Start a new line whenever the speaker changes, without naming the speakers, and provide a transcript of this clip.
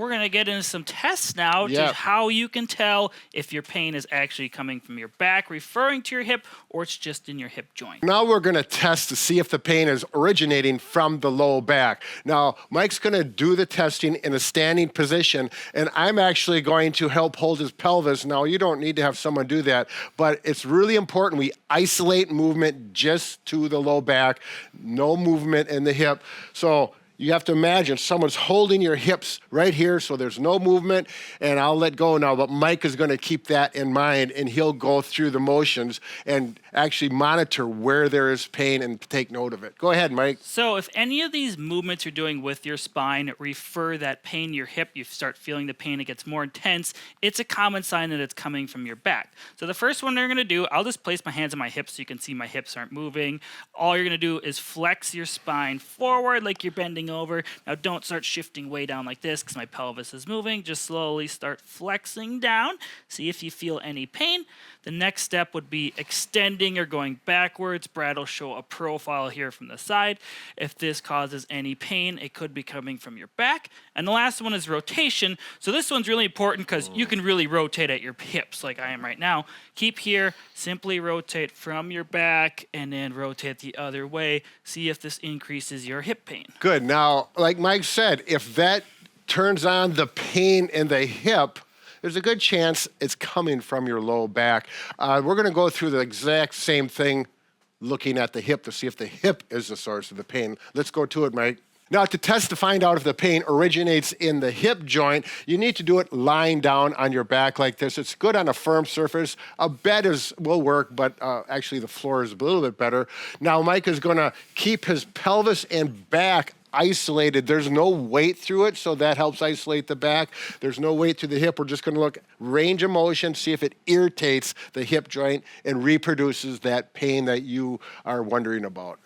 we're going to get into some tests now to
Yep.
how you can tell if your pain is actually coming from your back, referring to your hip, or it's just in your hip joint.
Now we're going to test to see if the pain is originating from the low back. Now, Mike's going to do the testing in a standing position, and I'm actually going to help hold his pelvis. Now, you don't need to have someone do that, but it's really important we isolate movement just to the low back, no movement in the hip. So you have to imagine someone's holding your hips right here, so there's no movement, and I'll let go now, but Mike is going to keep that in mind, and he'll go through the motions and actually monitor where there is pain and take note of it. Go ahead, Mike.
So if any of these movements you're doing with your spine refer that pain in your hip, you start feeling the pain, it gets more intense, it's a common sign that it's coming from your back. So the first one you're going to do, I'll just place my hands on my hips so you can see my hips aren't moving. All you're going to do is flex your spine forward like you're bending over. Now don't start shifting way down like this because my pelvis is moving. Just slowly start flexing down. See if you feel any pain. The next step would be extending or going backwards. Brad will show a profile here from the side. If this causes any pain, it could be coming from your back. And the last one is rotation. So this one's really important because you can really rotate at your hips like I am right now. Keep here, simply rotate from your back and then rotate the other way. See if this increases your hip pain.
Good. Now, like Mike said, if that turns on the pain in the hip, there's a good chance it's coming from your low back. We're going to go through the exact same thing looking at the hip to see if the hip is the source of the pain. Let's go to it, Mike. Now, to test to find out if the pain originates in the hip joint, you need to do it lying down on your back like this. It's good on a firm surface. A bed will work, but actually the floor is a little bit better. Now, Mike is going to keep his pelvis and back isolated. There's no weight through it, so that helps isolate the back. There's no weight through the hip. We're just going to look range of motion, see if it irritates the hip joint and reproduces that pain that you are wondering about.